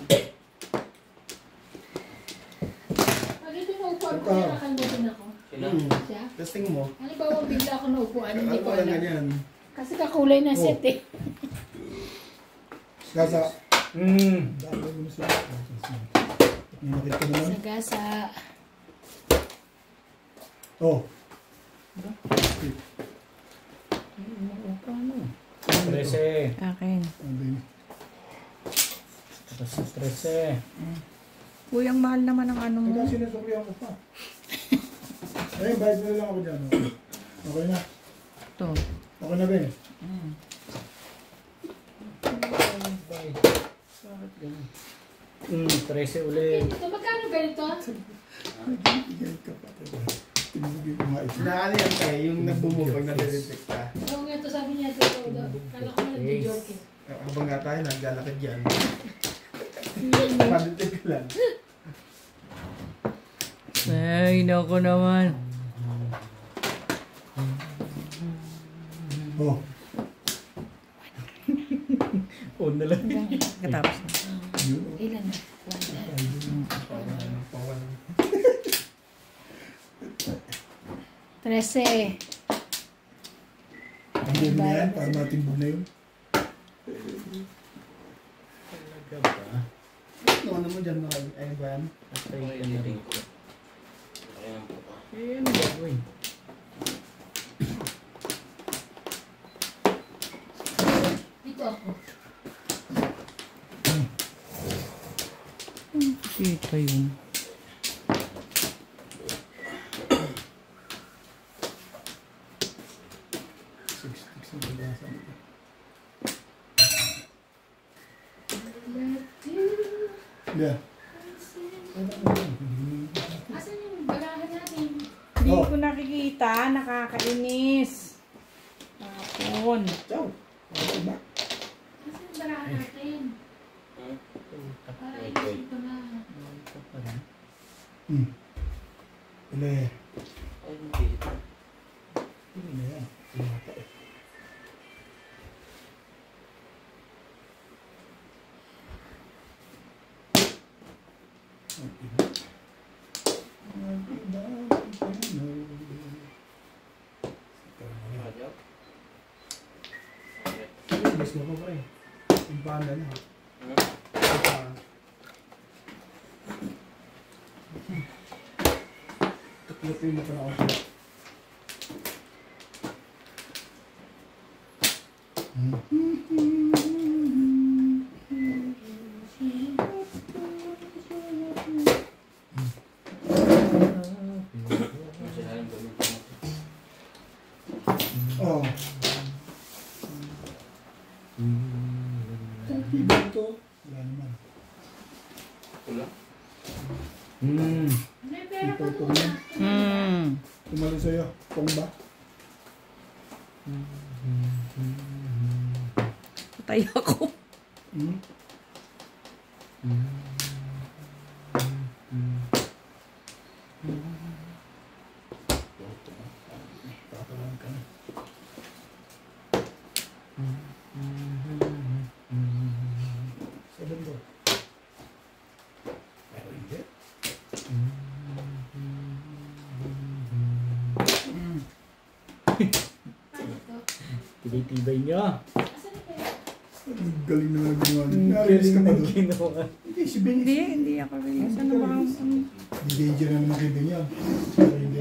Pag ito naupuan ko, nakakalimutan ako. Sina? Siya? Testing mo. Ano ba bigla ako naupuan? Hindi Ano ko pala alam. ganyan? Kasi kakulay na set eh. Gasa. Mm. Dami mo na sila. May nakita ko naman. Sagasa. Oh. Paano? 13. Akin. Okay. Tapos 13. Uy, ang mahal naman ng ano mo. Teka, sinasuklihan ko pa. Ayun, bayad na lang ako dyan. Okay na. Ito. Okay na, Ben. Bakit ganun? 13 ulit. Ito, magkano ganito? Bigay ka pa. Tinibigay ko nga ito. Nakano yan tayo, yung nagbumo pag nare-detect ka. Oo nga ito, sabi niya ito. Kala ko na nag-joke eh. Habang nga tayo, naglalakad yan. Padetect ka lang. Ay, naku naman. Oh. On na lang. Katapos. Yun. Ilan na? 13. Ang dami na yan, para matimbog na yun. Talaga ba? Ano mo dyan, ayun ba yan? Patay ka na rin. Ayan po pa. Eh, ano gagawin? Dito ako. Kita yun. Yeah. Asan yung bagahan natin? Hindi Oh. ko nakikita. Nakakainis. Tapon. Ciao. Okay ba? Asan yung bagahan natin? Para ilisip ko na. Ile. Ay, hindi. Ile na yan. Tumata eh. Mas mo pa eh. Yung panda na. Tuklopin mo pa na ako. Oh. Iba ito. Wala naman. Wala. May pera pa doon. Tumalo sa'yo. Pong ba? Patay ako. Tatalan ka na. Seven door. Pero hindi. Paano to? Tinitibay niyo. Asan yung pera? Ang galing na lang ginawa. Ang Naalis ka galing pa ng doon. ginawa. Hindi, si Ben. Hindi ako release. Ano ba ang... Di danger na naman kay Ben yan. Pero hindi.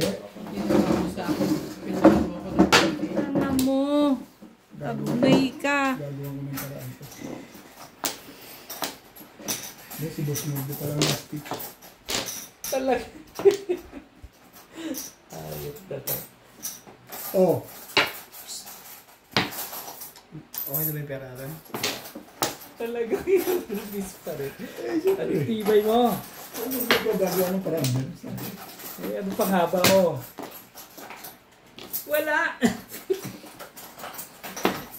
Sa akin. Pinagawa ko ng konti. Alam mo. Tabunoy ka. Gagawa ko ng paraan ko. Hindi, si Boss Mordo pa lang last speech. Talaga. Ayos na to. Oh, Okay na ba yung pera rin? Talaga yung release pa rin. eh, Ano siyempre. tibay mo? Ano ba gagawa ng paraan Ben? Eh, ano pang haba ko? Wala!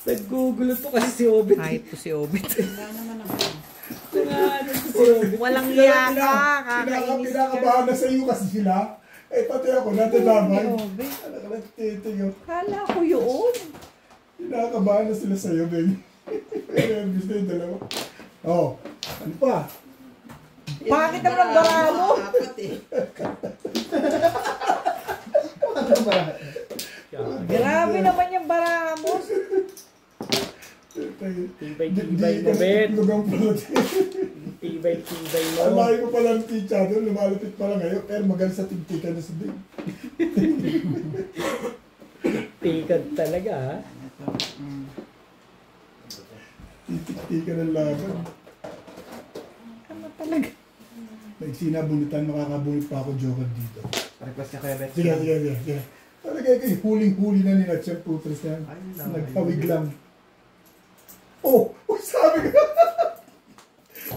Naggugulo to kasi si Obit. Kahit po si Obit. Wala naman ako. Ano to si Obit? Walang iya ka. Kakainis ka. Pinakabahan na sa iyo kasi sila. Eh, pati ako, natalaman. Ni Obit. Ano ka lang, titingin. Kala ko yun. Pinakabahan na sila sa iyo, Ben. Pero yung gusto yung dalawa. Oh, ano pa? Bakit naman ang bara mo? Apat eh. Ano ba? Grabe naman yung bara mo. Tibay-tibay mo, Bet. Lugang pulot. Tibay-tibay mo. Ang layo ko palang teacher doon, lumalapit pa lang ngayon. Pero magaling sa tigtikan na si Ben. Tikad talaga, ha? Hindi ka ng laban. Ano talaga? Nagsinabunutan, makakabunot pa ako joker dito. Request niya kay Rex. Sige. Talaga kayo, huling-huli na ni Natchan Putras yan. Nagpawig lang. Oh, sabi ko.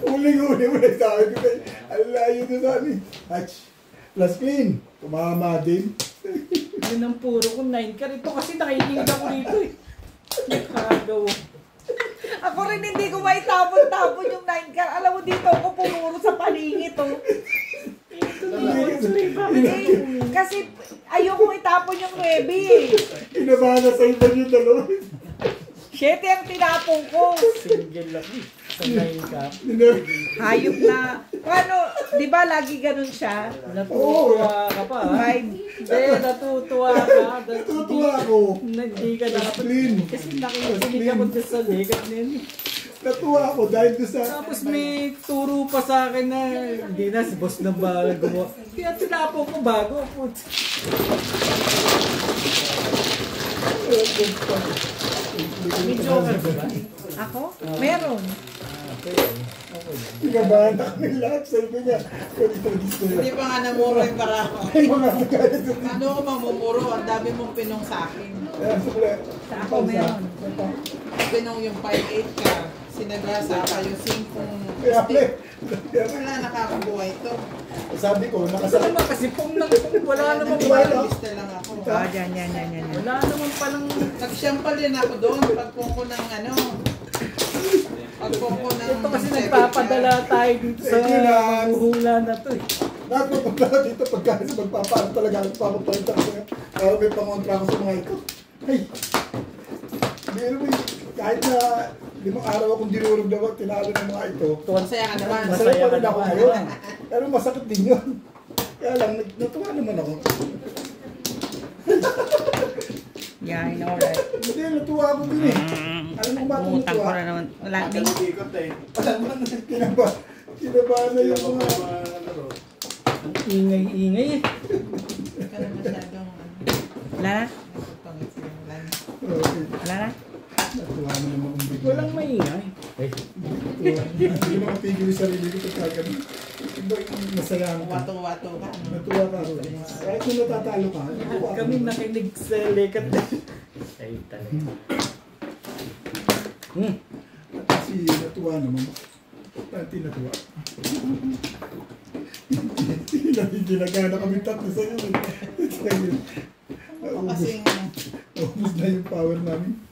Huling-huli mo na sabi ko kayo. Ang layo doon namin. Hatch. Plus clean. Tumama din. Yun ang puro ko 9 ka rito kasi nakikinig ako rito eh. Nakagaw. Ako rin hindi ko maitapon-tapon yung 9 car. Alam mo dito ako pumuro sa palingit oh. Kasi ayoko itapon yung 9 eh. Inabahan na sa iba yung dalawa. 7 ang tinapon ko. Single ako eh. Sa 9 ka. Hayop na. Paano, di ba lagi ganun siya? Natutuwa ka pa ha? 5. Hindi, natutuwa ka. Natutuwa ako. Hindi ka dapat. Clean. Kasi nakikinig ako dyan sa legat na yun. Natuwa ako dahil doon sa... Tapos may turo pa sa akin na hindi na si boss na ba gumawa. Kaya tinapon ko bago. Putz. May joker ba ba? Ako? Meron. Okay. Inabahan na kami lahat. Sabi niya, pwede Hindi pa nga namuro yung barako. Ay, mga nagkaya doon. Ano ko mamumuro? Ang dami mong pinong sa akin. Ayan, sukle. Sa ako meron. Pinong yung 5-8 ka. Sinagasa ka yung 5 Kaya, stick. kaya, Wala nakakabuhay ito. sabi ko, Kasi nakasakit. naman kasi pong wala naman Wala. palang. Lista lang ako. Ah, yan. Wala naman palang. Nagsiyampal din ako doon. Pagpong ko ng ano. Pagpong ko ng... Ito kasi nagpapadala tayo dito sa mahuhula na to eh. Nagpupunta ka dito pagka magpapaano talaga ako papapalitan ko yan. Para may pangontra ko sa mga ito. Ay! Meron mo kahit na 5 araw akong dinurog na tinalo ng mga ito. Masaya ka naman. Masaya pa rin ako ngayon. Pero masakit din yun. Kaya lang, natuwa naman ako. Yeah, I know right. Hindi, natuwa ako din eh. Alam mo ba ito Utang ko natuwa? na naman. Wala din. Ikot eh. Alam mo, kinabahan na yung mga... Ang ingay-ingay eh. Hindi ka na masyadong... Wala na? Pangit sila. Wala na. Okay. Wala na? Natuwa na naman kung bigla. Walang maingay. Hindi mo mapigil yung sarili ko pagka ganun. Iba yung masaya ako. Wato-wato ka. Natuwa ka rin. Kahit kung natatalo ka, natuwa ka. Kami nakinig sa lekat na. Ay talaga. At kasi natuwa naman. Pati natuwa. Ginagana kami tatlo sa iyo. Ano kasing... Naubos na yung power namin.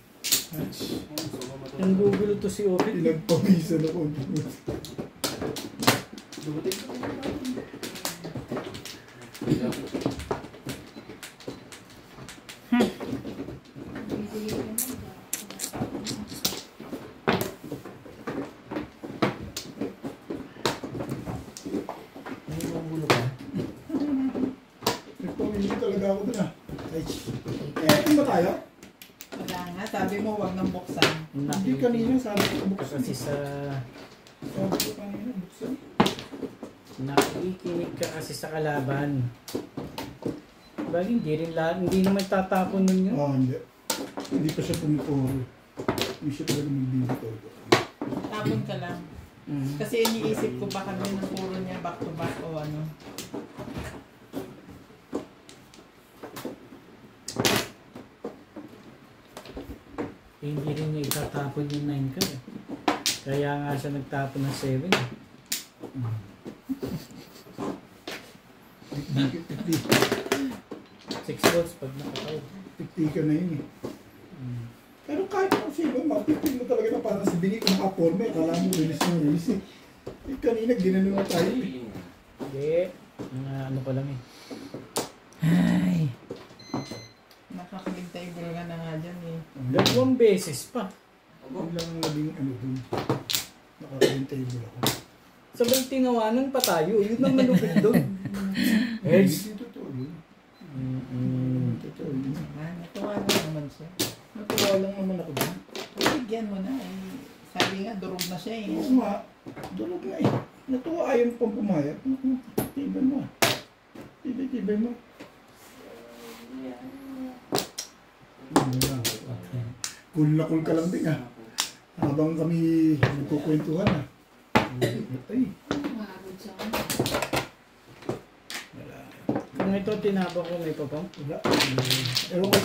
Ang gugulo to si Ovid. Pinagpawisan ako. Nagpawisan talaga ako dun ah. Ay, eh, ba tayo? Wala nga. Sabi mo, huwag nang buksan. Hindi kanina sabi ko buksan. Kasi sa Sabi ko kanina buksan. nakikinig ka kasi sa kalaban. Bagay hindi naman tatapon nun yun. Hindi. Hindi pa siya pumipuro. Hindi siya talaga magbibitaw. Tapon ka lang. Kasi iniisip ko baka din ang puro niya back to back o ano. Hindi rin niya itatapon yung 9 ka eh. Kaya nga siya nagtapon ng 7 eh. 6 volts pag nakataw. 50 ka na yun eh. Pero kahit ako sino, mapipil mo talaga na parang si Bini kung nakaporme, kala mo release yung release eh. Eh kanina, ginano na tayo eh. Hindi. Ano ko lang eh. Ay. Nakakabig-table ka na nga dyan eh. 2 beses pa. Yun lang ang naging ano dun. Nakaka-table ako. Sabay tinawanan pa tayo. Yun ang malupit doon. Hindi totoo yun. Totoo yun. Natuwa na naman siya. Natuwa lang naman ako dun. Bigyan mo na eh. Sabi nga, durog na siya eh. Oo nga, durog na eh. Natuwa ayaw pang pumayat. Tibay mo ah. Tibay mo. Cool na cool ka lang din ah. Habang kami nagkukwentuhan na. Ay, Maagod sa akin. wala. Kung ito tinapok ko may papang. Wala. Ewan ko